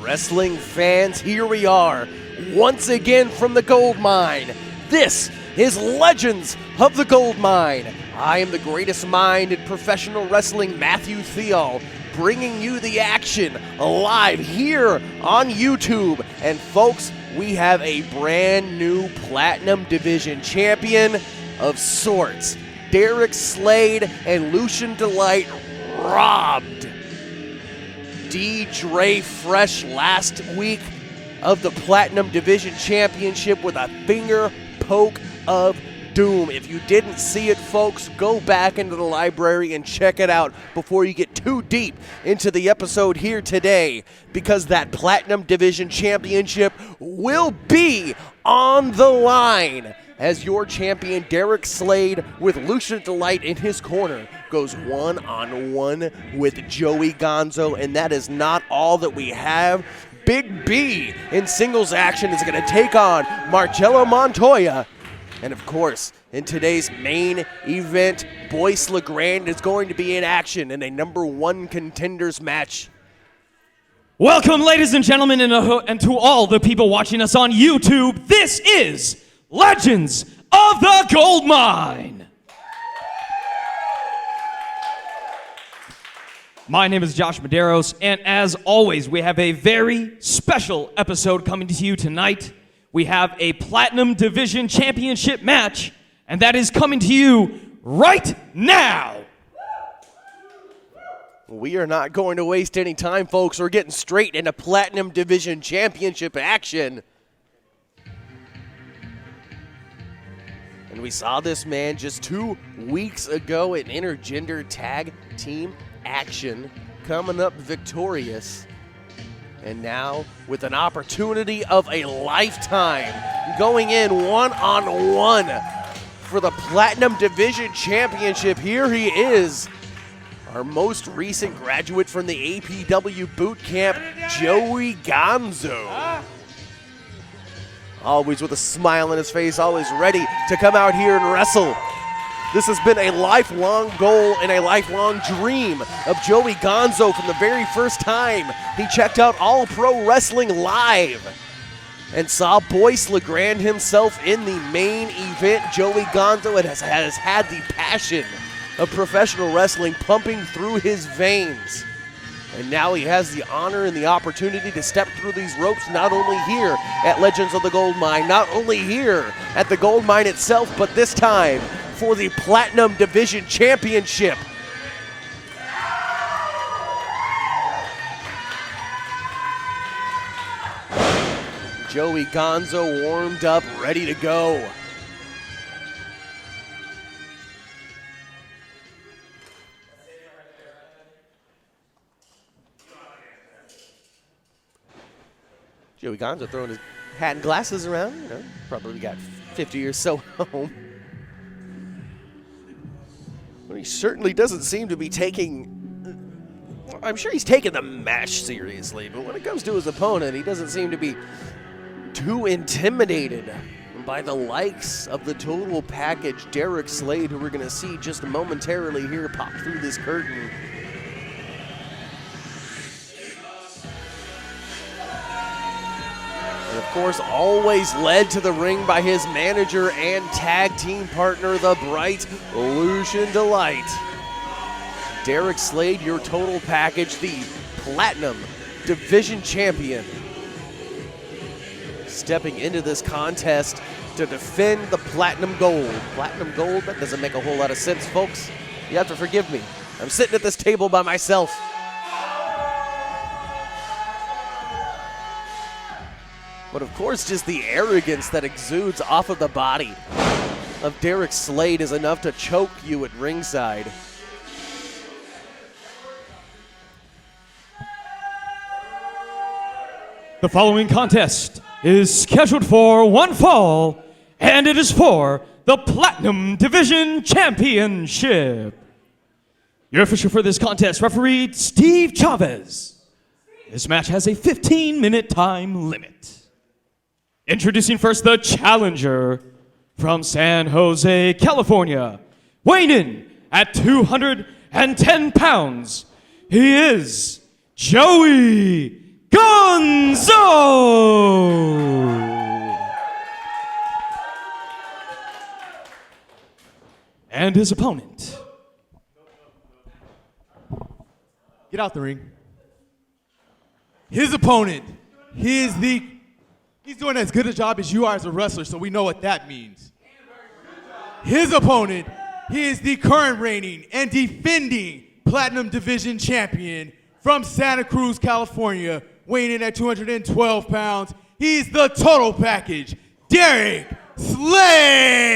Wrestling fans, here we are, once again from the Goldmine. This is Legends of the Goldmine. I am the greatest mind in professional wrestling, Matthew Theo, bringing you the action live here on YouTube. And folks, we have a brand new Platinum Division champion of sorts. Derek Slade and Lucian D robbed D. Fresh last week of the Platinum Division Championship with a finger poke of doom. If you didn't see it, folks, go back into the library and check it out before you get too deep into the episode here today, because that Platinum Division Championship will be on the line as your champion Derek Slade, with Lucian D in his corner, goes one-on-one with Joey Gonzo. And that is not all that we have. Big B in singles action is going to take on Marcello Montoya. And of course, in today's main event, Boyce LeGrande is going to be in action in a #1 contenders match. Welcome, ladies and gentlemen, and to all the people watching us on YouTube. This is Legends of the Goldmine. My name is Josh Medeiros, and as always, we have a very special episode coming to you tonight. We have a Platinum Division Championship match, and that is coming to you right now. We are not going to waste any time, folks. We're getting straight into Platinum Division Championship action. And we saw this man just 2 weeks ago in intergender tag team action, coming up victorious. And now, with an opportunity of a lifetime, going in one-on-one for the Platinum Division Championship, here he is, our most recent graduate from the APW boot camp, Joey Gonzo. Always with a smile on his face, always ready to come out here and wrestle. This has been a lifelong goal and a lifelong dream of Joey Gonzo from the very first time he checked out All Pro Wrestling Live and saw Boyce LeGrande himself in the main event. Joey Gonzo has had the passion of professional wrestling pumping through his veins. And now he has the honor and the opportunity to step through these ropes, not only here at Legends of the Goldmine, not only here at the Goldmine itself, but this time for the Platinum Division Championship. Joey Gonzo warmed up, ready to go. Joey Gonzo throwing his hat and glasses around, you know, probably got 50 or so home. But he certainly doesn't seem to be taking, I'm sure he's taking the match seriously, but when it comes to his opponent, he doesn't seem to be too intimidated by the likes of the total package Derek Slade, who we're going to see just momentarily here pop through this curtain. And of course, always led to the ring by his manager and tag team partner, the bright Lucian D. Derek Slade, your total package, the Platinum Division Champion, stepping into this contest to defend the Platinum Gold. Platinum Gold, that doesn't make a whole lot of sense, folks. You have to forgive me. I'm sitting at this table by myself. But of course, just the arrogance that exudes off of the body of Derek Slade is enough to choke you at ringside. The following contest is scheduled for one fall, and it is for the Platinum Division Championship. Your official for this contest, referee Steve Chavez. This match has a 15-minute time limit. Introducing first the challenger from San Jose, California, weighing in at 210 pounds, he is Joey Gonzo! Gonzo. And his opponent. Get out the ring. His opponent, he's doing as good a job as you are as a wrestler, so we know what that means. His opponent, he is the current reigning and defending Platinum Division champion from Santa Cruz, California, weighing in at 212 pounds. He's the total package, Derek Slade.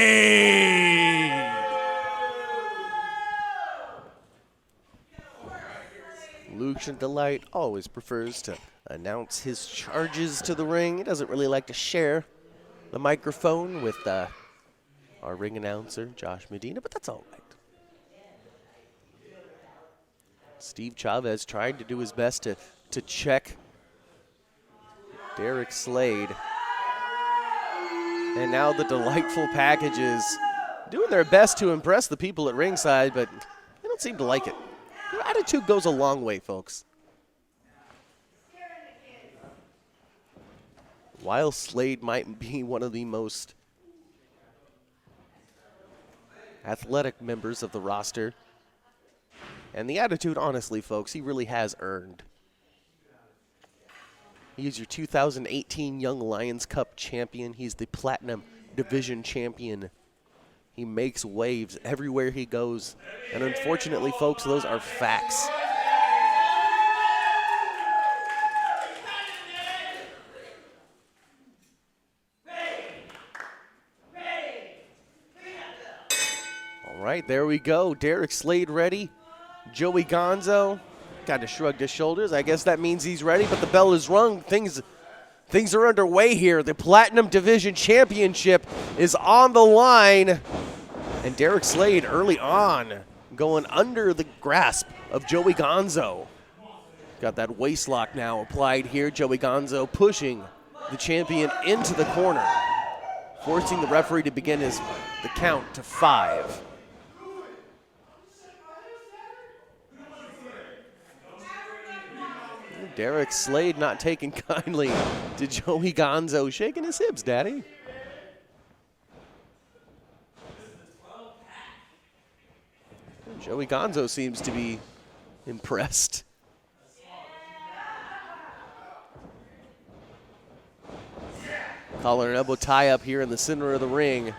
Lucian Delight always prefers to announce his charges to the ring. He doesn't really like to share the microphone with our ring announcer, Josh Medina, but that's all right. Steve Chavez trying to do his best to check Derek Slade. And now the delightful packages doing their best to impress the people at ringside, but they don't seem to like it. Your attitude goes a long way, folks. While Slade might be one of the most athletic members of the roster, and the attitude, honestly, folks, he really has earned. He is your 2018 Young Lions Cup champion. He's the Platinum Division champion. He makes waves everywhere he goes. And unfortunately, folks, those are facts. All right, there we go. Derek Slade ready. Joey Gonzo kind of shrugged his shoulders. I guess that means he's ready, but the bell is rung. Things are underway here. The Platinum Division Championship is on the line. And Derek Slade early on going under the grasp of Joey Gonzo. Got that waist lock now applied here. Joey Gonzo pushing the champion into the corner, forcing the referee to begin the count to 5. Derek Slade not taking kindly to Joey Gonzo, shaking his hips, Daddy. Joey Gonzo seems to be impressed. Collar and elbow tie up here in the center of the ring.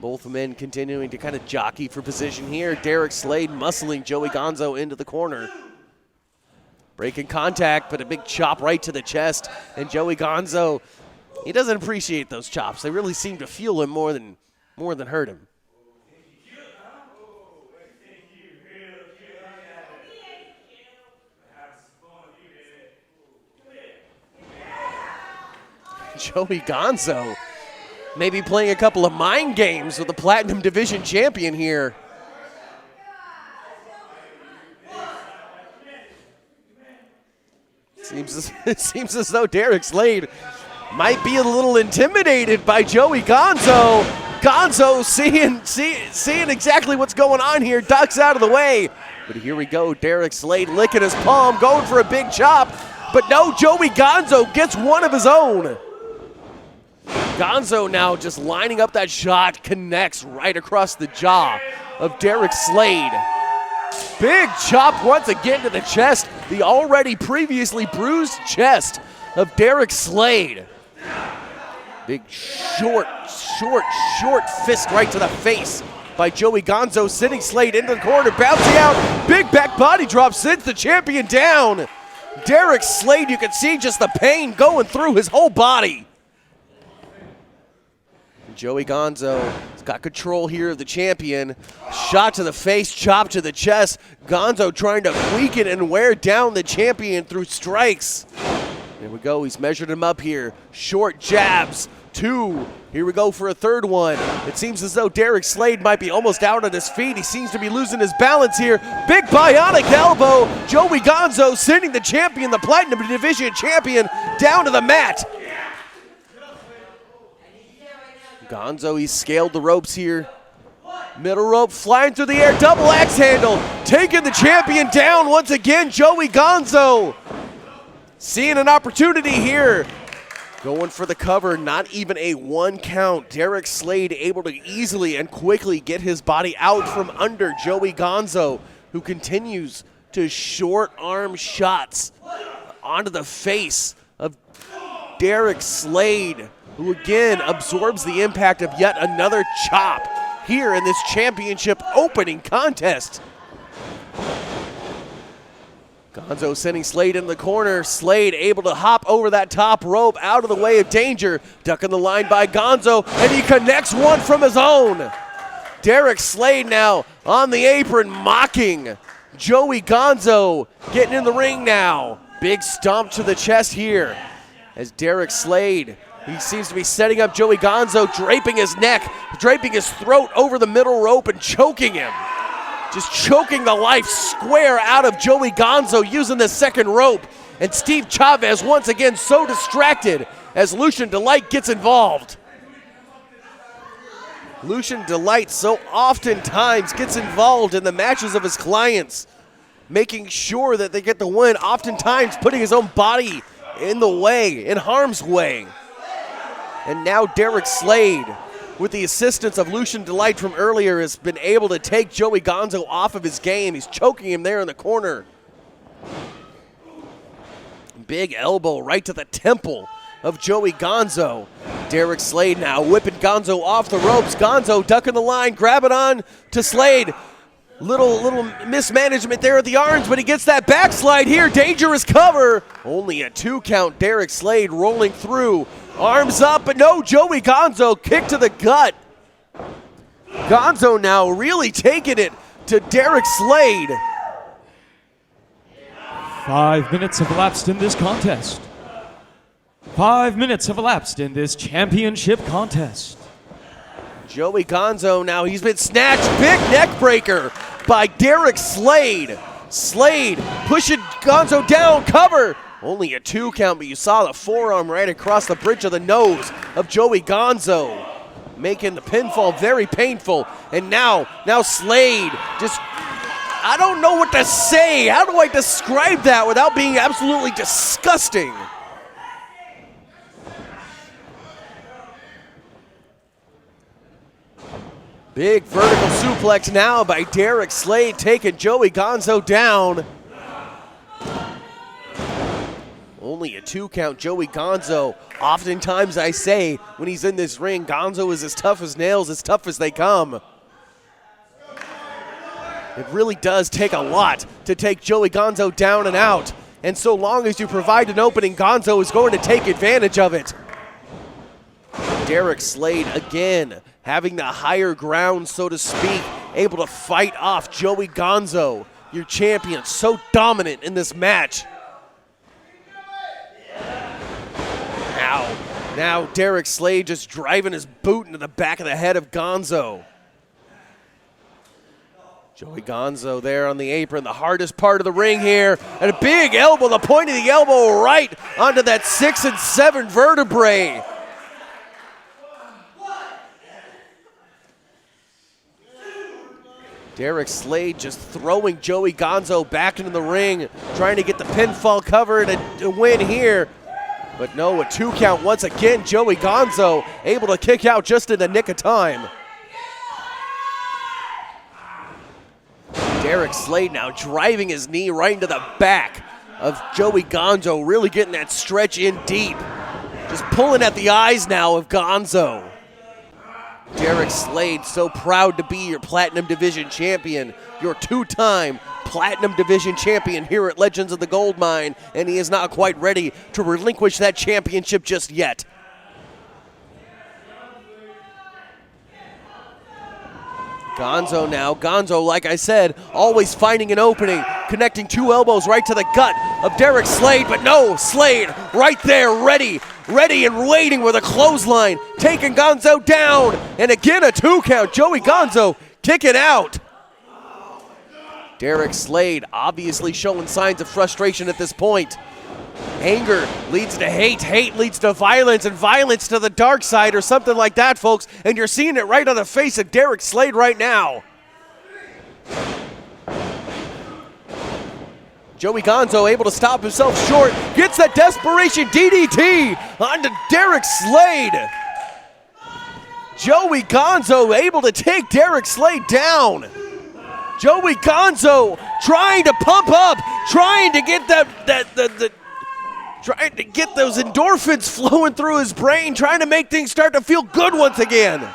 Both men continuing to kind of jockey for position here. Derek Slade muscling Joey Gonzo into the corner. Breaking contact, but a big chop right to the chest. And Joey Gonzo, he doesn't appreciate those chops. They really seem to fuel him more than hurt him. Joey Gonzo maybe playing a couple of mind games with the Platinum Division champion here. It seems as though Derek Slade might be a little intimidated by Joey Gonzo. Gonzo seeing exactly what's going on here, ducks out of the way. But here we go, Derek Slade licking his palm, going for a big chop. But no, Joey Gonzo gets one of his own. Gonzo now just lining up that shot, connects right across the jaw of Derek Slade. Big chop once again to the chest, the already previously bruised chest of Derek Slade. Big short fist right to the face by Joey Gonzo, sitting Slade into the corner, bouncing out. Big back body drop sends the champion down. Derek Slade, you can see just the pain going through his whole body. Joey Gonzo has got control here of the champion. Shot to the face, chop to the chest. Gonzo trying to weaken and wear down the champion through strikes. There we go, he's measured him up here. Short jabs, 2. Here we go for a third one. It seems as though Derek Slade might be almost out on his feet. He seems to be losing his balance here. Big bionic elbow. Joey Gonzo sending the champion, the Platinum Division champion, down to the mat. Gonzo, he's scaled the ropes here. Middle rope flying through the air, double axe handle. Taking the champion down once again, Joey Gonzo. seeing an opportunity here. Going for the cover, not even a 1 count. Derek Slade able to easily and quickly get his body out from under Joey Gonzo, who continues to short arm shots onto the face of Derek Slade, who again absorbs the impact of yet another chop here in this championship opening contest. Gonzo sending Slade in the corner. Slade able to hop over that top rope out of the way of danger. Ducking the line by Gonzo, and he connects one from his own. Derek Slade now on the apron mocking Joey Gonzo. Getting in the ring now. Big stomp to the chest here as Derek Slade, he seems to be setting up Joey Gonzo, draping his neck, draping his throat over the middle rope and choking him. Just choking the life square out of Joey Gonzo using the second rope. And Steve Chavez once again so distracted as Lucian Delight gets involved. Lucian Delight so oftentimes gets involved in the matches of his clients, making sure that they get the win, oftentimes putting his own body in the way, in harm's way. And now Derek Slade, with the assistance of Lucian Delight from earlier, has been able to take Joey Gonzo off of his game. He's choking him there in the corner. Big elbow right to the temple of Joey Gonzo. Derek Slade now whipping Gonzo off the ropes. Gonzo ducking the line, grabbing on to Slade. Little mismanagement there at the arms, but he gets that backslide here. Dangerous cover. Only a 2 count. Derek Slade rolling through. Arms up, but no, Joey Gonzo, kick to the gut. Gonzo now really taking it to Derek Slade. 5 minutes have elapsed in this contest. 5 minutes have elapsed in this championship contest. Joey Gonzo now, he's been snatched. Big neck breaker by Derek Slade. Slade pushing Gonzo down, cover. Only a 2 count, but you saw the forearm right across the bridge of the nose of Joey Gonzo, making the pinfall very painful. And now Slade just, I don't know what to say. How do I describe that without being absolutely disgusting? Big vertical suplex now by Derek Slade, taking Joey Gonzo down. Only a 2 count. Joey Gonzo, oftentimes I say when he's in this ring, Gonzo is as tough as nails, as tough as they come. It really does take a lot to take Joey Gonzo down and out. And so long as you provide an opening, Gonzo is going to take advantage of it. Derek Slade again having the higher ground, so to speak, able to fight off Joey Gonzo, your champion, so dominant in this match. Now Derek Slade just driving his boot into the back of the head of Gonzo. Joey Gonzo there on the apron, the hardest part of the ring here. And a big elbow, the point of the elbow right onto that 6 and 7 vertebrae. Derek Slade just throwing Joey Gonzo back into the ring, trying to get the pinfall cover to win here. But no, a 2 count once again. Joey Gonzo able to kick out just in the nick of time. Derek Slade now driving his knee right into the back of Joey Gonzo, really getting that stretch in deep. Just pulling at the eyes now of Gonzo. Derek Slade, so proud to be your Platinum Division champion, your 2-time Platinum Division champion here at Legends of the Goldmine, and he is not quite ready to relinquish that championship just yet. Gonzo now. Gonzo, like I said, always finding an opening, connecting 2 elbows right to the gut of Derek Slade, but no, Slade right there, ready and waiting with a clothesline, taking Gonzo down, and again a 2 count. Joey Gonzo kicking out. Derek Slade obviously showing signs of frustration at this point. Anger leads to hate, hate leads to violence, and violence to the dark side, or something like that, folks. And you're seeing it right on the face of Derek Slade right now. Joey Gonzo able to stop himself short, gets that desperation DDT onto Derek Slade. Joey Gonzo able to take Derek Slade down. Joey Gonzo trying to pump up, trying to get trying to get those endorphins flowing through his brain, trying to make things start to feel good once again.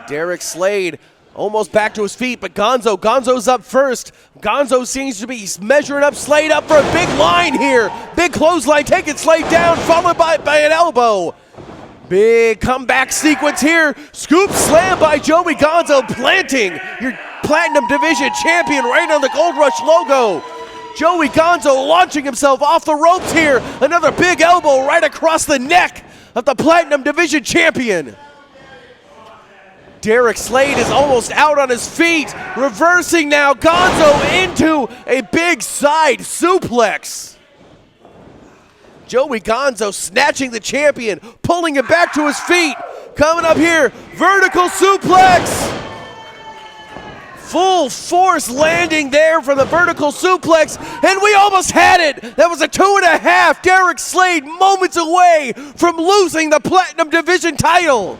Derek Slade almost back to his feet, but Gonzo's up first. Gonzo seems to be measuring up Slade up for a big line here. Big clothesline taking Slade down, followed by an elbow. Big comeback sequence here. Scoop slam by Joey Gonzo, planting your Platinum Division champion right on the Gold Rush logo. Joey Gonzo launching himself off the ropes here. Another big elbow right across the neck of the Platinum Division champion. Derek Slade is almost out on his feet. Reversing now, Gonzo into a big side suplex. Joey Gonzo snatching the champion, pulling him back to his feet. Coming up here, vertical suplex. Full force landing there from the vertical suplex, and we almost had it. That was a 2.5. Derek Slade moments away from losing the Platinum Division title.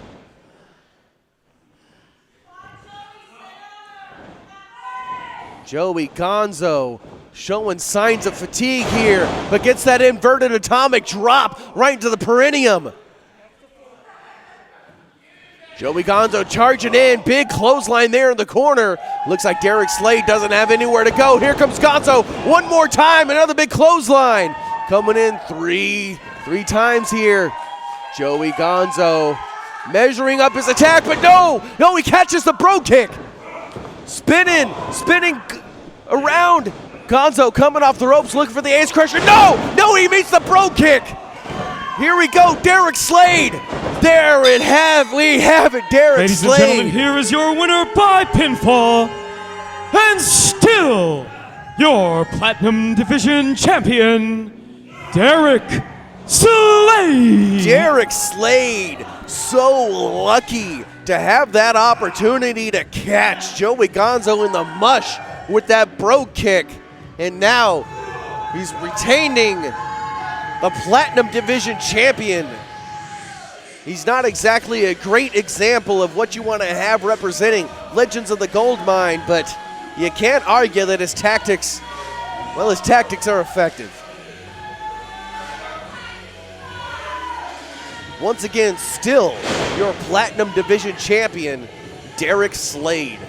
Joey Gonzo showing signs of fatigue here, but gets that inverted atomic drop right into the perineum. Joey Gonzo charging in, big clothesline there in the corner. Looks like Derek Slade doesn't have anywhere to go. Here comes Gonzo one more time, another big clothesline. Coming in three times here. Joey Gonzo measuring up his attack, but no, he catches the bro kick. Spinning around. Gonzo coming off the ropes, looking for the ace crusher. No, he meets the bro kick. Here we go, Derek Slade. There we have it, Derek Ladies Slade. and gentlemen, here is your winner by pinfall, and still your Platinum Division champion, Derek Slade. Derek Slade, so lucky to have that opportunity to catch Joey Gonzo in the mush with that bro kick. And now he's retaining the Platinum Division champion. He's not exactly a great example of what you want to have representing Legends of the Goldmine, but you can't argue that his tactics are effective. Once again, still your Platinum Division champion, Derek Slade.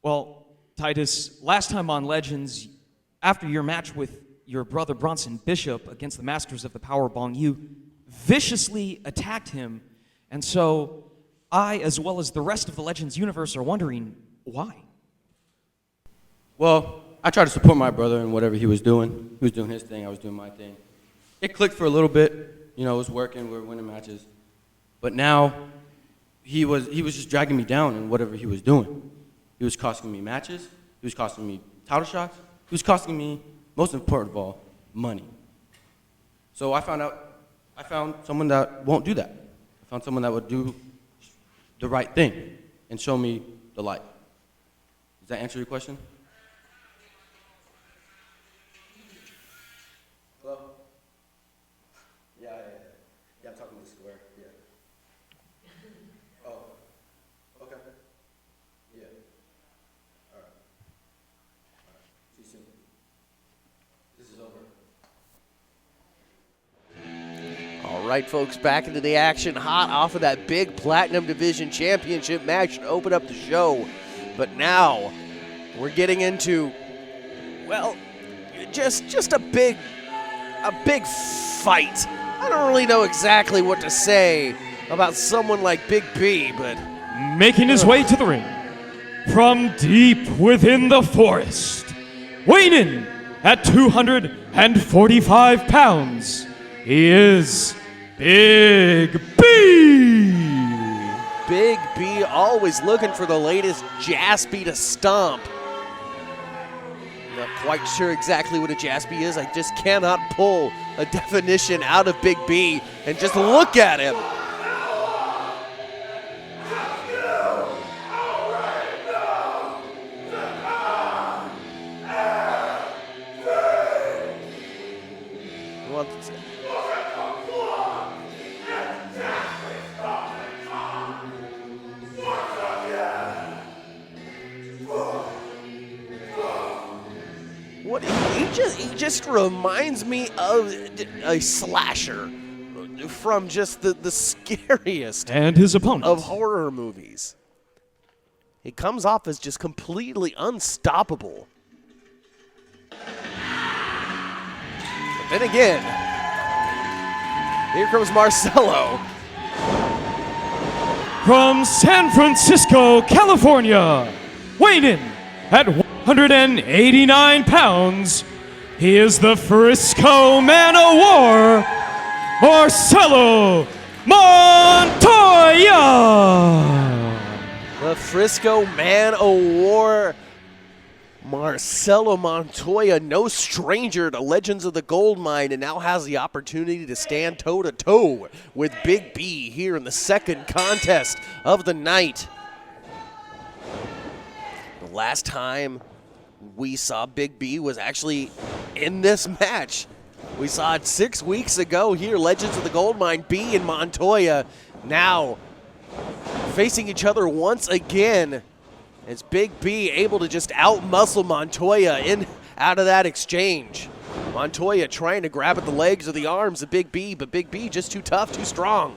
Well, Titus, last time on Legends, after your match with your brother Bronson Bishop against the Masters of the Powerbomb, you viciously attacked him. And so I, as well as the rest of the Legends universe, are wondering why. Well, I tried to support my brother in whatever he was doing. He was doing his thing, I was doing my thing. It clicked for a little bit, it was working, we were winning matches. But now, he was just dragging me down in whatever he was doing. He was costing me matches, he was costing me title shots, he was costing me, most important of all, money. So I found someone that won't do that. I found someone that would do the right thing and show me the light. Does that answer your question? Hello? Yeah, I'm talking to the square, yeah. Oh, okay. Yeah. All right. See you soon. This is over. All right, folks, back into the action, hot off of that big Platinum Division Championship match to open up the show. But now we're getting into, well, just a big fight. I don't really know exactly what to say about someone like Big B, but Making his way to the ring from deep within the forest, weighing in at 245 pounds, he is Big B. Big B always looking for the latest Jaspy to stomp. Not quite sure exactly what a Jaspy is. I just cannot pull a definition out of Big B and just look at him. He just reminds me of a slasher from just the scariest And his opponent. of horror movies. He comes off as just completely unstoppable. But then again, here comes Marcello. From San Francisco, California, weighing in at 189 pounds, he is the Frisco Man of War, Marcello Montoya. The Frisco Man of War, Marcello Montoya, no stranger to Legends of the Goldmine, and now has the opportunity to stand toe-to-toe with Big B here in the second contest of the night. The last time we saw Big B was actually in this match. We saw it 6 weeks ago here, Legends of the Goldmine, B and Montoya, now facing each other once again. As Big B able to just out-muscle Montoya out of that exchange. Montoya trying to grab at the legs or the arms of Big B, but Big B just too tough, too strong.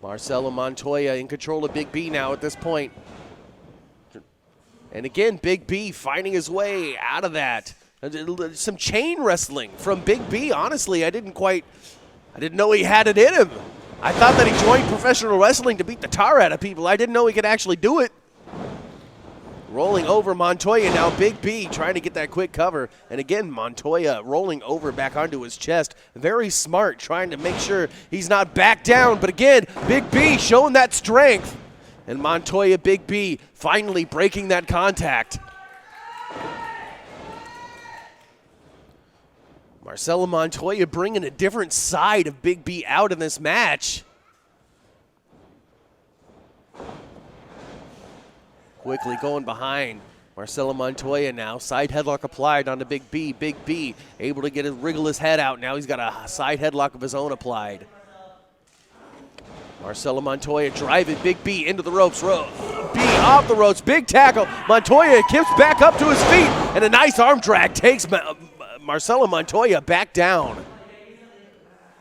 Marcello Montoya in control of Big B now at this point. And again, Big B finding his way out of that. Some chain wrestling from Big B. Honestly, I didn't know he had it in him. I thought that he joined professional wrestling to beat the tar out of people. I didn't know he could actually do it. Rolling over Montoya now, Big B trying to get that quick cover. And again, Montoya rolling over back onto his chest. Very smart, trying to make sure he's not back down. But again, Big B showing that strength. And Montoya, Big B finally breaking that contact. Marcello Montoya bringing a different side of Big B out in this match. Quickly going behind. Marcello Montoya now, side headlock applied onto Big B. Big B able to wriggle his head out. Now he's got a side headlock of his own applied. Marcello Montoya driving Big B into the ropes. B off the ropes, big tackle. Montoya kicks back up to his feet, and a nice arm drag takes Marcello Montoya back down.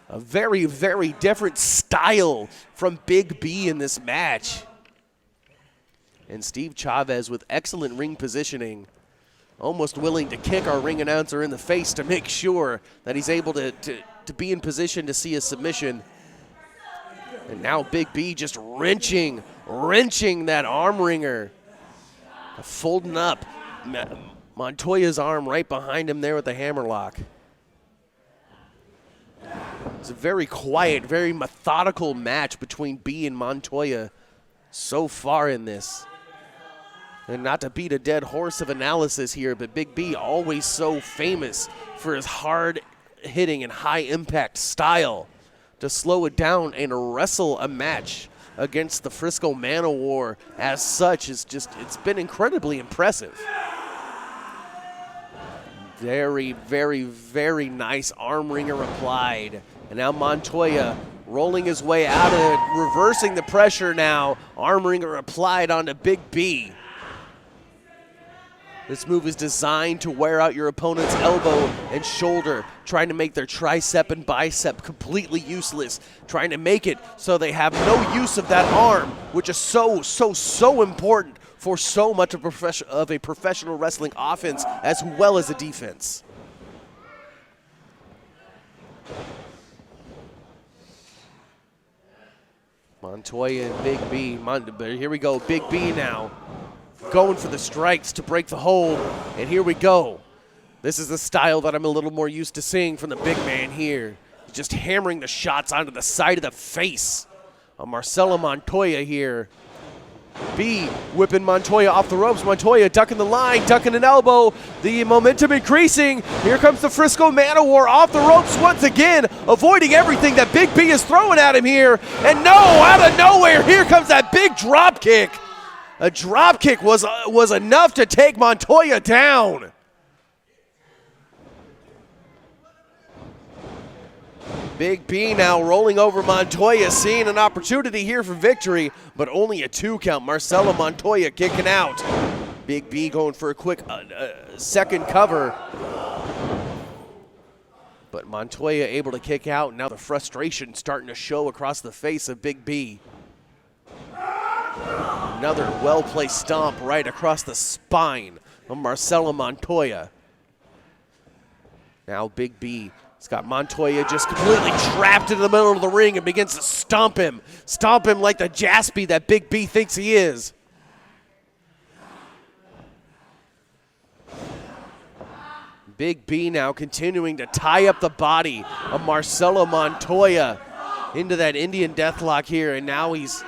A very, very different style from Big B in this match. And Steve Chavez with excellent ring positioning, almost willing to kick our ring announcer in the face to make sure that he's able to be in position to see a submission. And now Big B just wrenching that arm wringer. Folding up Montoya's arm right behind him there with the hammerlock. It's a very quiet, very methodical match between B and Montoya so far in this. And not to beat a dead horse of analysis here, but Big B always so famous for his hard-hitting and high-impact style to slow it down and wrestle a match against the Frisco Man of War as such it's been incredibly impressive. Very, very, very nice arm wringer applied. And now Montoya rolling his way out of it, reversing the pressure now. Arm wringer applied onto Big B. This move is designed to wear out your opponent's elbow and shoulder, trying to make their tricep and bicep completely useless, trying to make it so they have no use of that arm, which is so important for so much of a professional wrestling offense as well as a defense. Montoya and Big B. Here we go, Big B now. Going for the strikes to break the hold, and here we go. This is the style that I'm a little more used to seeing from the big man here. Just hammering the shots onto the side of the face of Marcello Montoya here. B whipping Montoya off the ropes. Montoya ducking the line, ducking an elbow. The momentum increasing. Here comes the Frisco Man of War off the ropes once again, avoiding everything that Big B is throwing at him here. And no, out of nowhere, here comes that big drop kick. A drop kick was enough to take Montoya down. Big B now rolling over Montoya, seeing an opportunity here for victory, but only a 2 count. Marcello Montoya kicking out. Big B going for a quick second cover. But Montoya able to kick out, and now the frustration starting to show across the face of Big B. Another well-placed stomp right across the spine of Marcello Montoya. Now Big B has got Montoya just completely trapped in the middle of the ring and begins to stomp him like the Jaspy that Big B thinks he is. Big B now continuing to tie up the body of Marcello Montoya into that Indian deathlock here, and now he's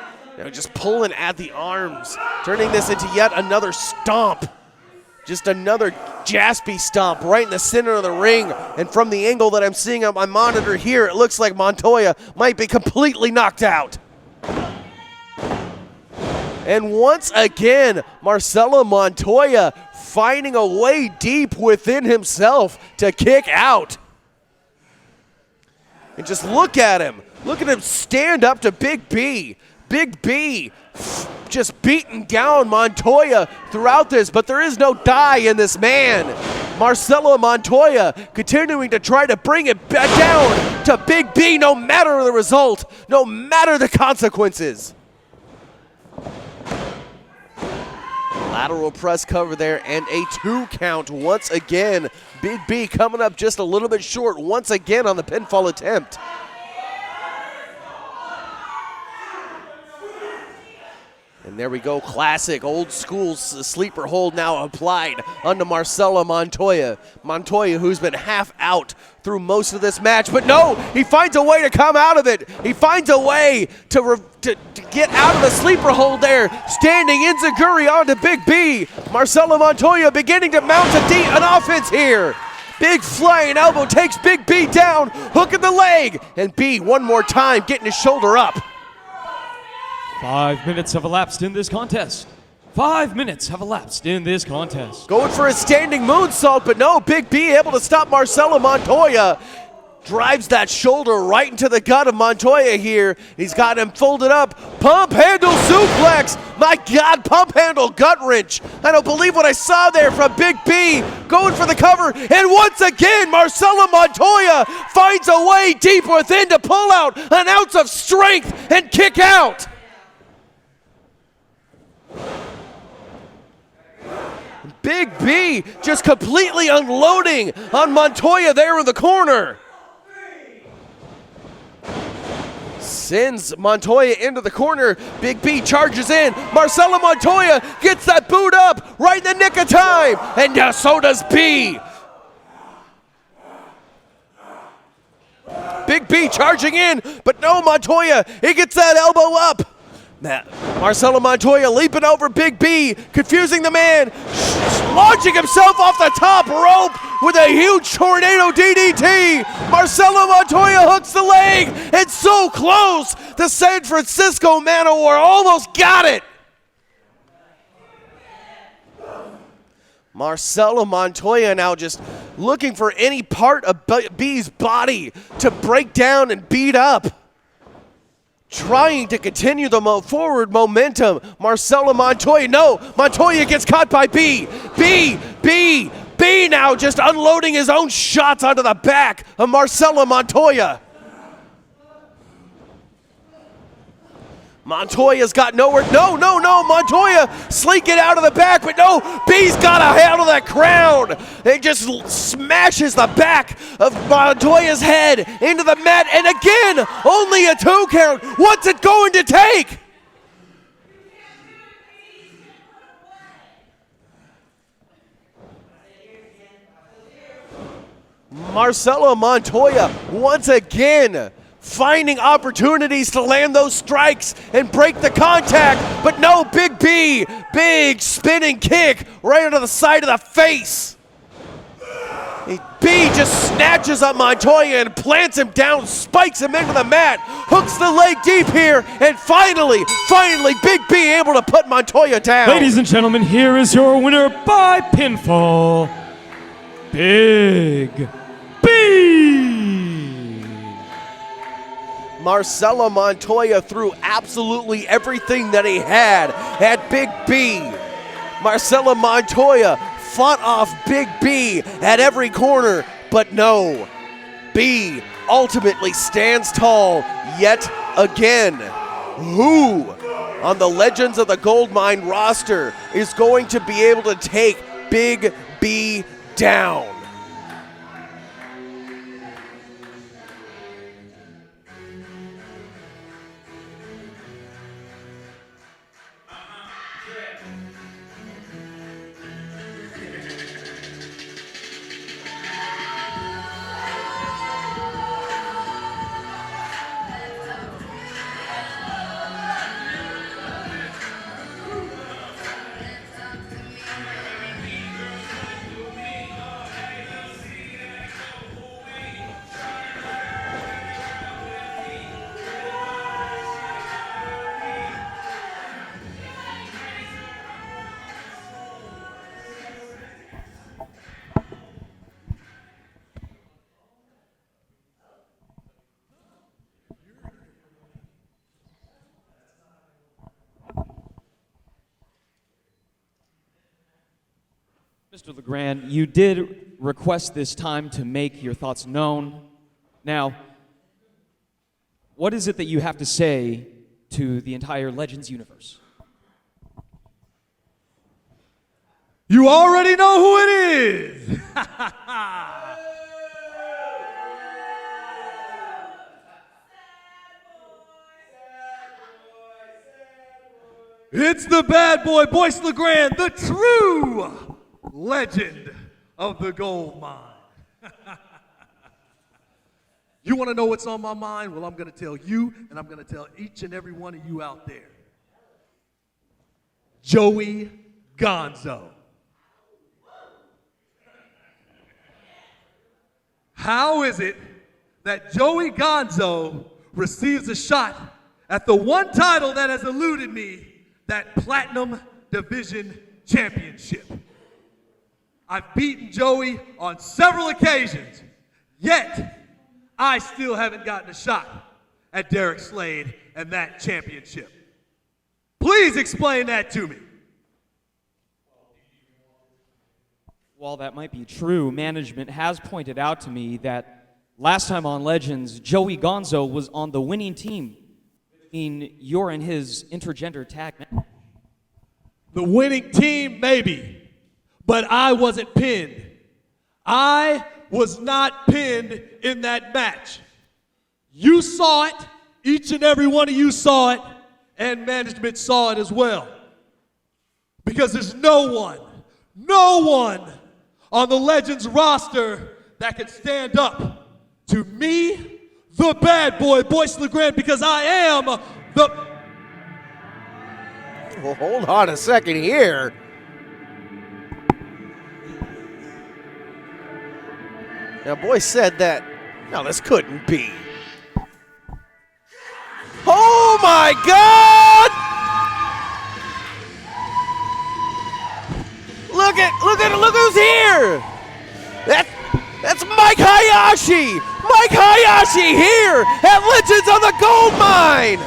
just pulling at the arms, turning this into yet another stomp. Just another Jaspy stomp right in the center of the ring, and from the angle that I'm seeing on my monitor here, it looks like Montoya might be completely knocked out. And once again, Marcello Montoya finding a way deep within himself to kick out. And just look at him. Look at him stand up to Big B. Big B just beating down Montoya throughout this, but there is no die in this man. Marcello Montoya continuing to try to bring it back down to Big B no matter the result, no matter the consequences. Lateral press cover there and a 2 count once again. Big B coming up just a little bit short once again on the pinfall attempt. And there we go, classic old school sleeper hold now applied onto Marcello Montoya. Montoya, who's been half out through most of this match, but no, he finds a way to come out of it. He finds a way to get out of the sleeper hold there, standing enziguri onto Big B. Marcello Montoya beginning to mount an offense here. Big flying elbow takes Big B down, hooking the leg, and B one more time getting his shoulder up. 5 minutes have elapsed in this contest. 5 minutes have elapsed in this contest. Going for a standing moonsault, but no, Big B able to stop Marcello Montoya. Drives that shoulder right into the gut of Montoya here. He's got him folded up. Pump handle suplex. My God, pump handle gut wrench. I don't believe what I saw there from Big B. Going for the cover. And once again, Marcello Montoya finds a way deep within to pull out an ounce of strength and kick out. Big B just completely unloading on Montoya there in the corner. Sends Montoya into the corner. Big B charges in. Marcello Montoya gets that boot up right in the nick of time. And so does B. Big B charging in, but no, Montoya, he gets that elbow up. Marcello Montoya leaping over Big B, confusing the man, launching himself off the top rope with a huge tornado DDT. Marcello Montoya hooks the leg, and so close. The San Francisco Man-O-War almost got it. Marcello Montoya now just looking for any part of B's body to break down and beat up. Trying to continue the forward momentum. Marcello Montoya, no, Montoya gets caught by B. B now just unloading his own shots onto the back of Marcello Montoya. Montoya's got nowhere. No. Montoya slink it out of the back, but no. B's got a handle that crown. It just smashes the back of Montoya's head into the mat. And again, only a 2 count. What's it going to take? Marcello Montoya once again finding opportunities to land those strikes and break the contact, but no, Big B, big spinning kick right onto the side of the face. B just snatches up Montoya and plants him down, spikes him into the mat, hooks the leg deep here, and finally, Big B able to put Montoya down. Ladies and gentlemen, here is your winner by pinfall, Big B. Marcello Montoya threw absolutely everything that he had at Big B. Marcello Montoya fought off Big B at every corner, but no. B ultimately stands tall yet again. Who on the Legends of the Goldmine roster is going to be able to take Big B down? Mr. LeGrande, you did request this time to make your thoughts known. Now, what is it that you have to say to the entire Legends universe? You already know who it is. It's the bad boy, Boyce LeGrande, the true legend of the Goldmine. You want to know what's on my mind? Well, I'm going to tell you, and I'm going to tell each and every one of you out there. Joey Gonzo. How is it that Joey Gonzo receives a shot at the one title that has eluded me, that Platinum Division Championship? I've beaten Joey on several occasions, yet I still haven't gotten a shot at Derek Slade and that championship. Please explain that to me. While that might be true, management has pointed out to me that last time on Legends, Joey Gonzo was on the winning team between your and his intergender tag match. The winning team, maybe, but I wasn't pinned. I was not pinned in that match. You saw it, each and every one of you saw it, and management saw it as well. Because there's no one on the Legends roster that can stand up to me, the bad boy, Boyce LeGrande, because I am the... Well, hold on a second here. Now, Boyce said that, no, this couldn't be. Oh my God! Look who's here! That's Mike Hayashi! Mike Hayashi here at Legends of the Goldmine!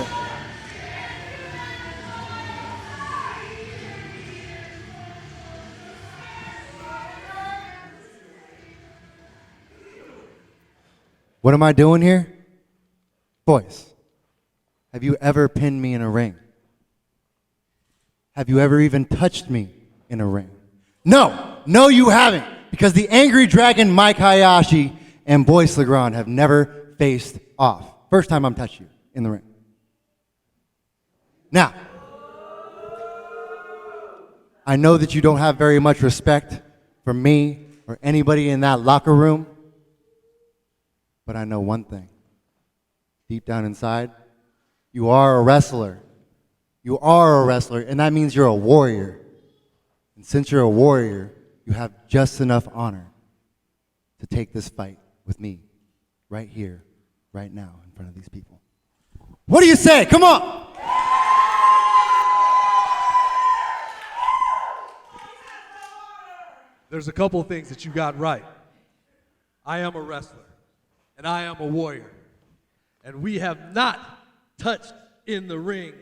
What am I doing here? Boyce, have you ever pinned me in a ring? Have you ever even touched me in a ring? No, you haven't, because the Angry Dragon Mike Hayashi and Boyce LeGrande have never faced off. First time I'm touching you in the ring. Now, I know that you don't have very much respect for me or anybody in that locker room, but I know one thing. Deep down inside, you are a wrestler. You are a wrestler, and that means you're a warrior. And since you're a warrior, you have just enough honor to take this fight with me right here, right now, in front of these people. What do you say? Come on! There's a couple of things that you got right. I am a wrestler, and I am a warrior. And we have not touched in the ring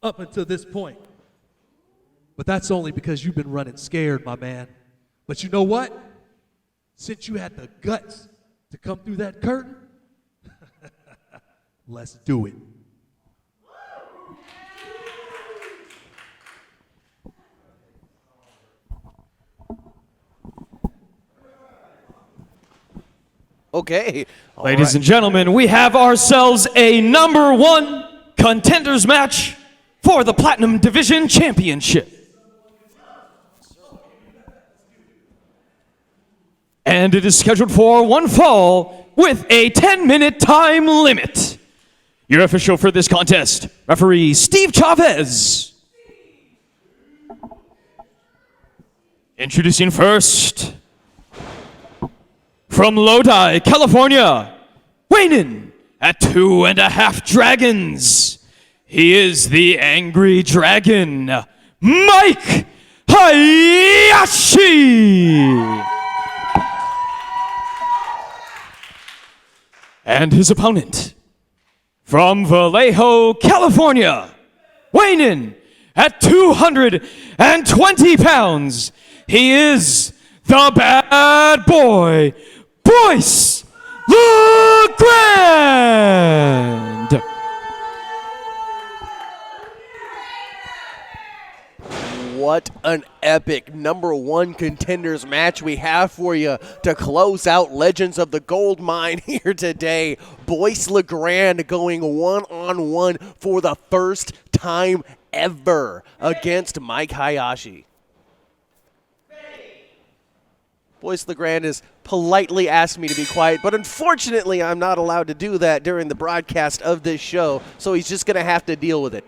up until this point. But that's only because you've been running scared, my man. But you know what? Since you had the guts to come through that curtain, let's do it. Okay. Ladies and gentlemen, we have ourselves a number 1 contenders match for the Platinum Division Championship. And it is scheduled for 1 fall with a 10-minute time limit. Your official for this contest, referee Steve Chavez. Introducing first, from Lodi, California, weighing in at 2.5 dragons, he is the Angry Dragon, Mike Hayashi. And his opponent, from Vallejo, California, weighing in at 220 pounds, he is the bad boy, Boyce LeGrande. What an epic number 1 contenders match we have for you to close out Legends of the Goldmine here today. Boyce LeGrande going one-on-one for the first time ever against Mike Hayashi. Boyce LeGrande has politely asked me to be quiet, but unfortunately I'm not allowed to do that during the broadcast of this show, so he's just going to have to deal with it.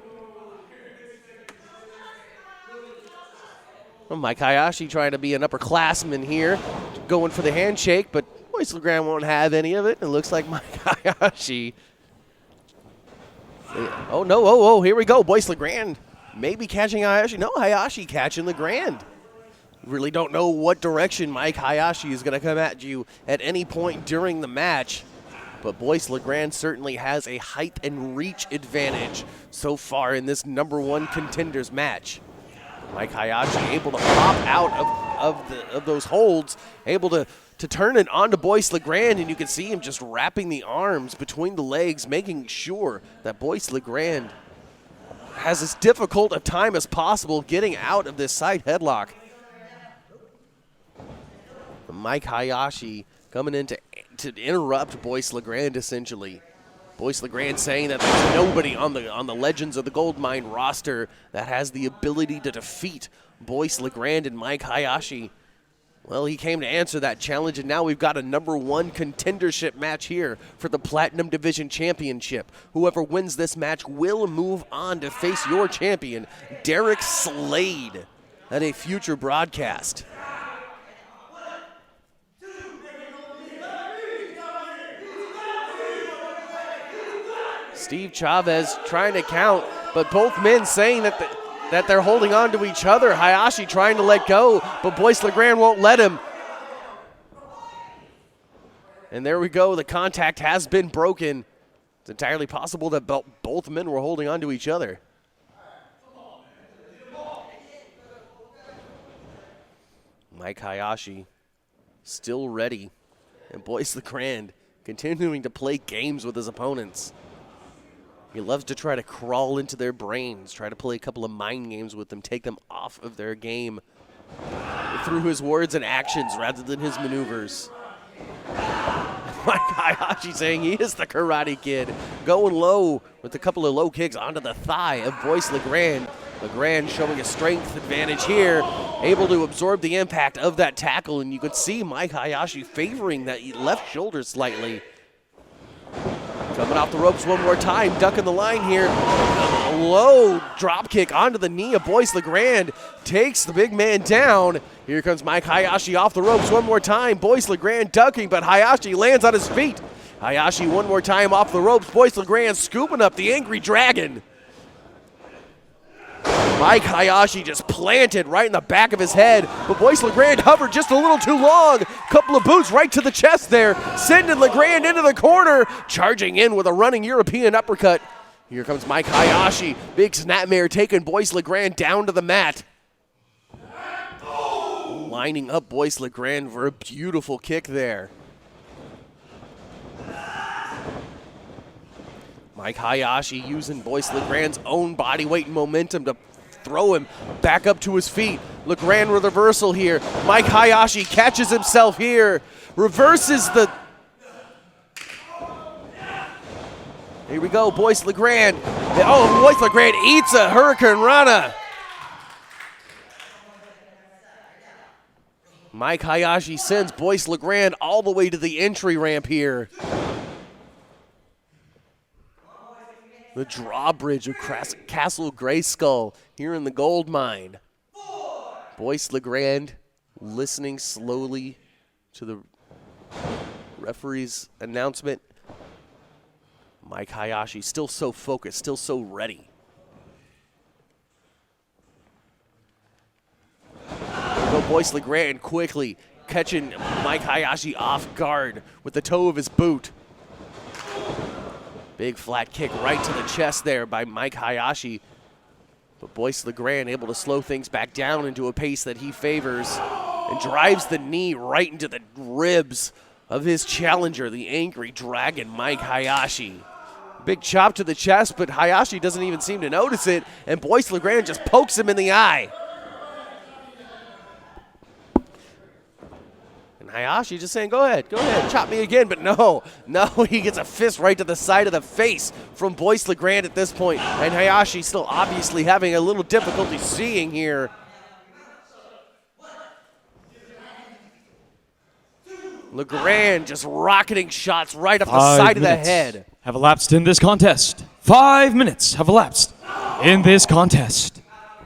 Well, Mike Hayashi trying to be an upperclassman here, going for the handshake, but Boyce LeGrande won't have any of it. It looks like Mike Hayashi. Oh, no, here we go. Boyce LeGrande maybe catching Hayashi. No, Hayashi catching LeGrande. Really don't know what direction Mike Hayashi is going to come at you at any point during the match. But Boyce LeGrande certainly has a height and reach advantage so far in this number 1 contenders match. Mike Hayashi able to pop out of those holds, able to turn it onto Boyce LeGrande, and you can see him just wrapping the arms between the legs, making sure that Boyce LeGrande has as difficult a time as possible getting out of this side headlock. Mike Hayashi coming in to interrupt Boyce LeGrande, essentially. Boyce LeGrande saying that there's nobody on the Legends of the Goldmine roster that has the ability to defeat Boyce LeGrande and Mike Hayashi. Well, he came to answer that challenge, and now we've got a number 1 contendership match here for the Platinum Division Championship. Whoever wins this match will move on to face your champion, Derek Slade, at a future broadcast. Steve Chavez trying to count, but both men saying that they're holding on to each other. Hayashi trying to let go, but Boyce LeGrande won't let him. And there we go. The contact has been broken. It's entirely possible that both men were holding on to each other. Mike Hayashi still ready, and Boyce LeGrande continuing to play games with his opponents. He loves to try to crawl into their brains, try to play a couple of mind games with them, take them off of their game through his words and actions rather than his maneuvers. Mike Hayashi saying he is the Karate Kid, going low with a couple of low kicks onto the thigh of Boyce LeGrande. LeGrande showing a strength advantage here, able to absorb the impact of that tackle, and you could see Mike Hayashi favoring that left shoulder slightly. Coming off the ropes one more time, ducking the line here. A low drop kick onto the knee of Boyce LeGrande takes the big man down. Here comes Mike Hayashi off the ropes one more time. Boyce LeGrande ducking, but Hayashi lands on his feet. Hayashi one more time off the ropes. Boyce LeGrande scooping up the Angry Dragon. Mike Hayashi just planted right in the back of his head, but Boyce LeGrande hovered just a little too long. Couple of boots right to the chest there, sending LeGrande into the corner, charging in with a running European uppercut. Here comes Mike Hayashi. Big snapmare taking Boyce LeGrande down to the mat. Lining up Boyce LeGrande for a beautiful kick there. Mike Hayashi using Boyce LeGrande's own body weight and momentum to throw him back up to his feet. LeGrande with reversal here. Mike Hayashi catches himself here. Reverses the... Here we go, Boyce LeGrande. Oh, Boyce LeGrande eats a Hurricane Rana. Mike Hayashi sends Boyce LeGrande all the way to the entry ramp here. The drawbridge of Castle Grayskull here in the Goldmine. Boyce LeGrande listening slowly to the referee's announcement. Mike Hayashi still so focused, still so ready. Go Boyce LeGrande quickly catching Mike Hayashi off guard with the toe of his boot. Big flat kick right to the chest there by Mike Hayashi. But Boyce LeGrande able to slow things back down into a pace that he favors and drives the knee right into the ribs of his challenger, the angry dragon, Mike Hayashi. Big chop to the chest, but Hayashi doesn't even seem to notice it, and Boyce LeGrande just pokes him in the eye. Hayashi just saying, go ahead, chop me again, but no, he gets a fist right to the side of the face from Boyce LeGrande at this point, and Hayashi still obviously having a little difficulty seeing here. LeGrande just rocketing shots right up the side of the head. Have elapsed in this contest. 5 minutes have elapsed in this contest.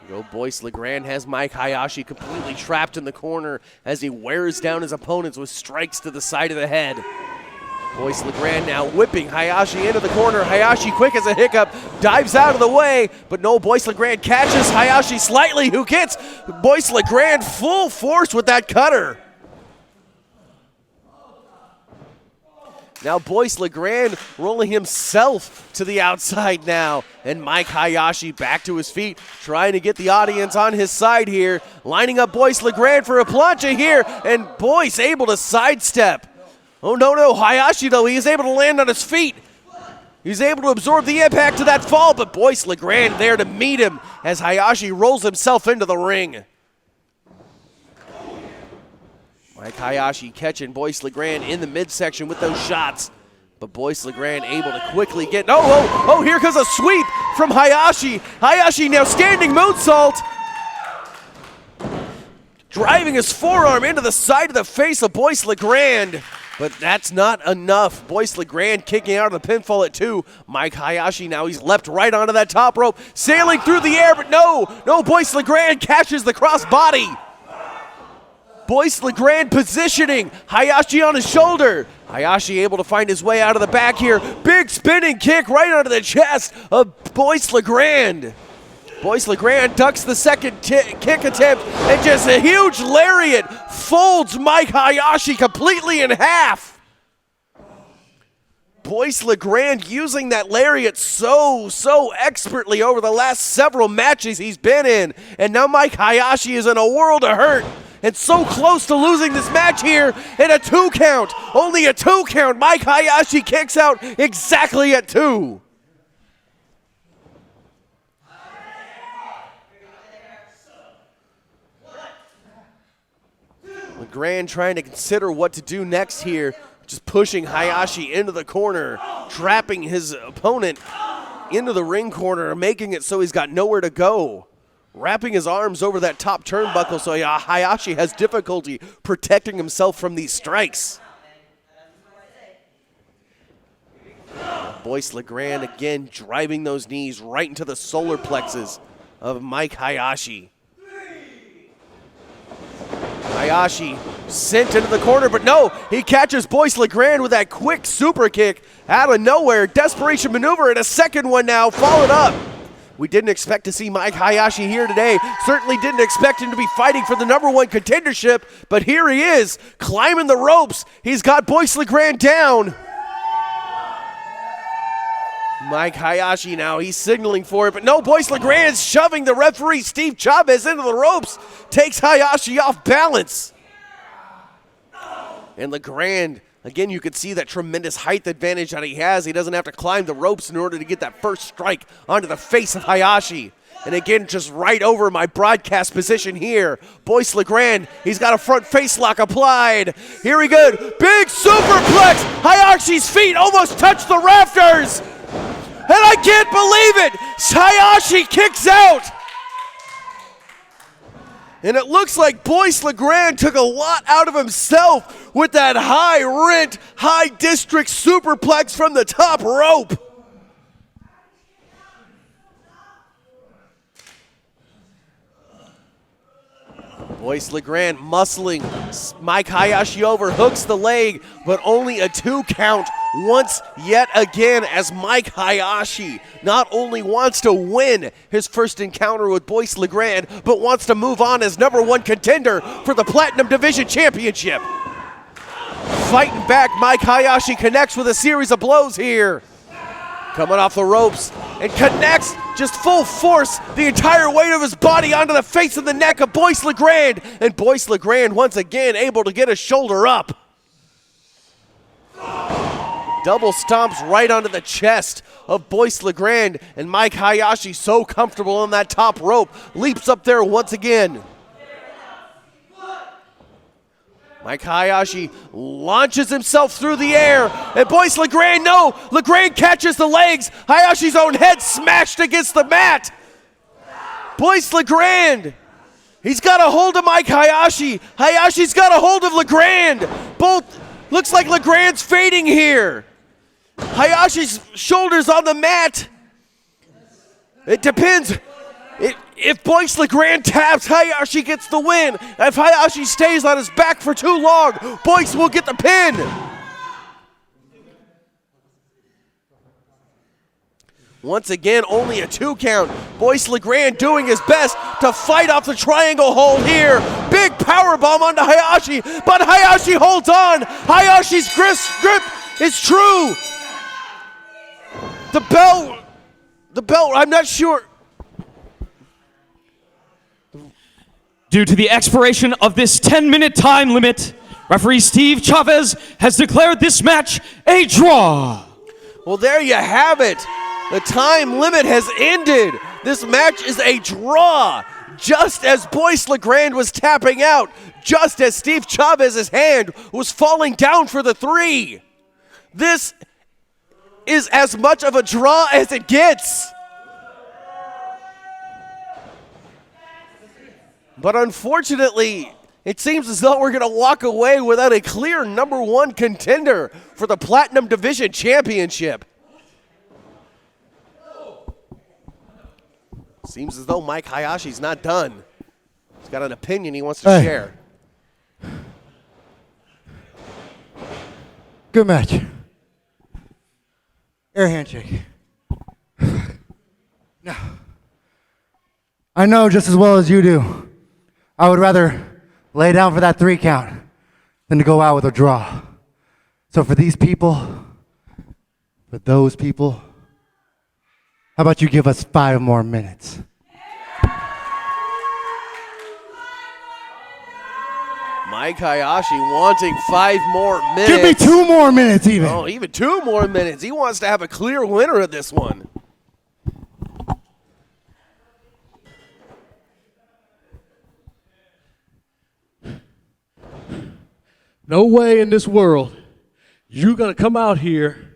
Go Boyce LeGrande has Mike Hayashi completely trapped in the corner as he wears down his opponents with strikes to the side of the head. Boyce LeGrande now whipping Hayashi into the corner. Hayashi, quick as a hiccup, dives out of the way, but no, Boyce LeGrande catches Hayashi slightly, who gets Boyce LeGrande full force with that cutter. Now Boyce LeGrande rolling himself to the outside now. And Mike Hayashi back to his feet, trying to get the audience on his side here. Lining up Boyce LeGrande for a plancha here. And Boyce able to sidestep. Oh, no. Hayashi, though, he is able to land on his feet. He's able to absorb the impact of that fall, but Boyce LeGrande there to meet him as Hayashi rolls himself into the ring. Mike Hayashi catching Boyce LeGrande in the midsection with those shots. But Boyce LeGrande able to quickly get, oh, here comes a sweep from Hayashi. Hayashi now standing moonsault. Driving his forearm into the side of the face of Boyce LeGrande. But that's not enough. Boyce LeGrande kicking out of the pinfall at 2. Mike Hayashi now, he's leapt right onto that top rope, sailing through the air, but no, Boyce LeGrande catches the crossbody. Boyce LeGrande positioning, Hayashi on his shoulder. Hayashi able to find his way out of the back here. Big spinning kick right onto the chest of Boyce LeGrande. Boyce LeGrande ducks the second kick attempt, and just a huge lariat folds Mike Hayashi completely in half. Boyce LeGrande using that lariat so expertly over the last several matches he's been in. And now Mike Hayashi is in a world of hurt. And so close to losing this match here in a 2 count. Only a 2 count. Mike Hayashi kicks out exactly at 2. LeGrande trying to consider what to do next here. Just pushing Hayashi into the corner, trapping his opponent into the ring corner, making it so he's got nowhere to go. Wrapping his arms over that top turnbuckle so Hayashi has difficulty protecting himself from these strikes. Boyce LeGrande again driving those knees right into the solar plexus of Mike Hayashi. Hayashi sent into the corner, but no, he catches Boyce LeGrande with that quick super kick out of nowhere. Desperation maneuver, and a second one now followed up. We didn't expect to see Mike Hayashi here today. Certainly didn't expect him to be fighting for the #1 contendership, but here he is, climbing the ropes. He's got Boyce LeGrande down. Mike Hayashi now, he's signaling for it, but no, Boyce LeGrande's shoving the referee, Steve Chavez, into the ropes. Takes Hayashi off balance. And LeGrande, again, you can see that tremendous height advantage that he has. He doesn't have to climb the ropes in order to get that first strike onto the face of Hayashi. And again, just right over my broadcast position here. Boyce LeGrande, he's got a front face lock applied. Here we go, big superplex. Hayashi's feet almost touch the rafters. And I can't believe it. Hayashi kicks out. And it looks like Boyce LeGrande took a lot out of himself with that high rent, high district superplex from the top rope. Boyce LeGrande muscling Mike Hayashi over, hooks the leg, but only a 2 count once yet again as Mike Hayashi not only wants to win his first encounter with Boyce LeGrande, but wants to move on as #1 contender for the Platinum Division Championship. Fighting back, Mike Hayashi connects with a series of blows here. Coming off the ropes and connects just full force the entire weight of his body onto the face and the neck of Boyce LeGrande. And Boyce LeGrande once again able to get his shoulder up. Double stomps right onto the chest of Boyce LeGrande, and Mike Hayashi, so comfortable on that top rope, leaps up there once again. Mike Hayashi launches himself through the air, and Boyce LeGrande, no! LeGrande catches the legs. Hayashi's own head smashed against the mat. Boyce LeGrande, he's got a hold of Mike Hayashi. Hayashi's got a hold of LeGrande. Both, looks like LeGrande's fading here. Hayashi's shoulders on the mat. It depends. If Boyce LeGrande taps, Hayashi gets the win. If Hayashi stays on his back for too long, Boyce will get the pin. Once again, only a 2 count. Boyce LeGrande doing his best to fight off the triangle hold here. Big powerbomb onto Hayashi, but Hayashi holds on. Hayashi's grip is true. The belt, I'm not sure. Due to the expiration of this 10-minute time limit, referee Steve Chavez has declared this match a draw. Well, there you have it. The time limit has ended. This match is a draw. Just as Boyce LeGrande was tapping out, just as Steve Chavez's hand was falling down for the 3. This is as much of a draw as it gets. But unfortunately, it seems as though we're going to walk away without a clear #1 contender for the Platinum Division Championship. Seems as though Mike Hayashi's not done. He's got an opinion he wants to share. Good match. Air handshake. No. I know just as well as you do. I would rather lay down for that 3 count than to go out with a draw. So for these people, for those people, how about you give us 5 more minutes? Mike Hayashi wanting 5 more minutes. Give me 2 more minutes even. Oh, even 2 more minutes. He wants to have a clear winner of this one. No way in this world you're going to come out here,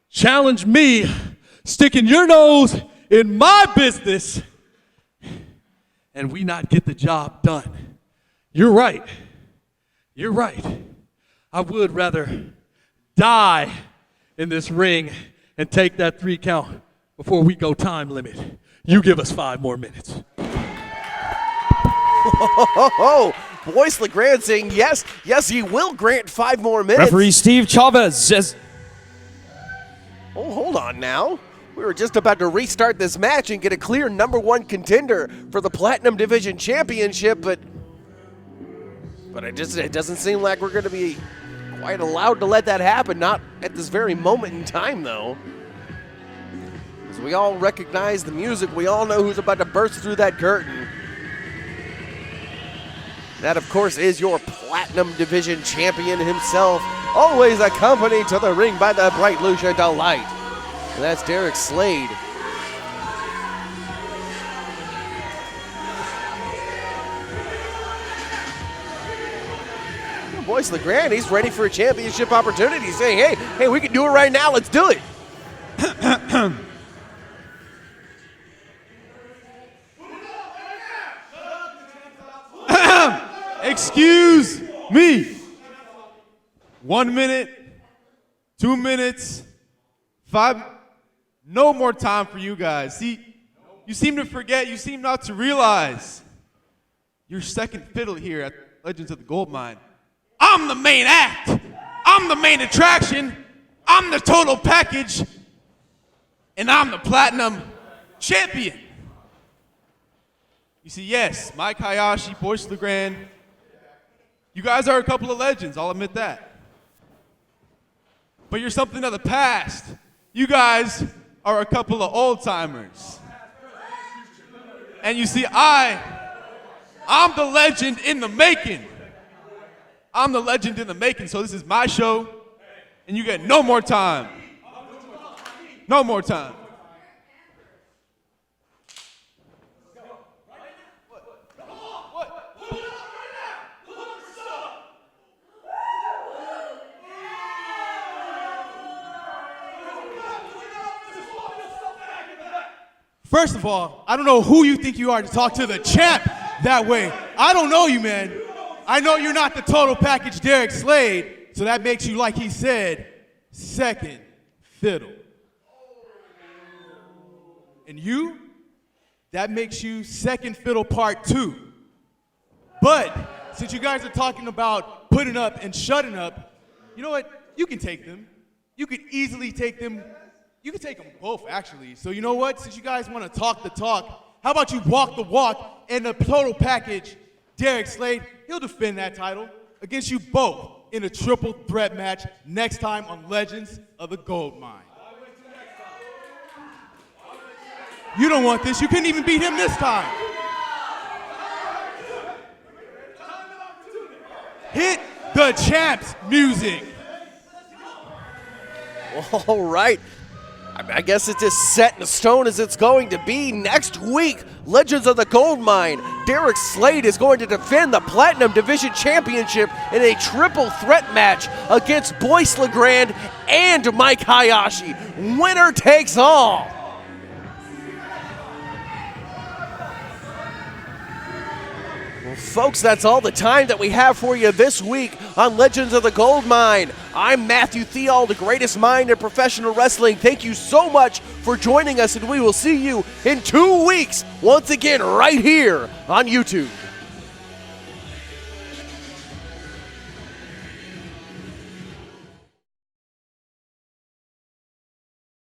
challenge me, sticking your nose in my business, and we not get the job done. You're right. You're right. I would rather die in this ring and take that 3 count before we go time limit. You give us 5 more minutes. Boyce LeGrande saying yes, he will grant 5 more minutes. Referee Steve Chavez says, Oh, hold on now. We were just about to restart this match and get a clear #1 contender for the Platinum Division Championship, but it doesn't seem like we're going to be quite allowed to let that happen, not at this very moment in time, though. As we all recognize the music, we all know who's about to burst through that curtain. That, of course, is your Platinum Division Champion himself, always accompanied to the ring by the bright Lucian D light. And that's Derek Slade. Boyce LeGrande, he's ready for a championship opportunity. He's saying, hey, we can do it right now. Let's do it. Excuse me. 1 minute, 2 minutes, 5. No more time for you guys. See, you seem to forget, you seem not to realize you're second fiddle here at Legends of the Goldmine. I'm the main act. I'm the main attraction. I'm the total package. And I'm the Platinum Champion. You see, yes, Mike Hayashi, Boyce LeGrande, you guys are a couple of legends, I'll admit that. But you're something of the past. You guys are a couple of old-timers. And you see, I'm the legend in the making. I'm the legend in the making, so this is my show, and you get no more time. No more time. First of all, I don't know who you think you are to talk to the champ that way. I don't know you, man. I know you're not the total package Derek Slade, so that makes you, like he said, second fiddle. And you, that makes you second fiddle part 2. But since you guys are talking about putting up and shutting up, you know what? You can take them. You could easily take them. You can take them both, actually. So you know what? Since you guys want to talk the talk, how about you walk the walk, and the total package, Derek Slade, he'll defend that title against you both in a triple threat match next time on Legends of the Goldmine. You don't want this. You couldn't even beat him this time. Hit the champ's music. All right. I guess it's as set in stone as it's going to be. Next week, Legends of the Goldmine, Derek Slade is going to defend the Platinum Division Championship in a triple threat match against Boyce LeGrande and Mike Hayashi. Winner takes all. Well, folks, that's all the time that we have for you this week on Legends of the Goldmine. I'm Matthew Theall, the greatest mind in professional wrestling. Thank you so much for joining us, and we will see you in 2 weeks once again right here on YouTube.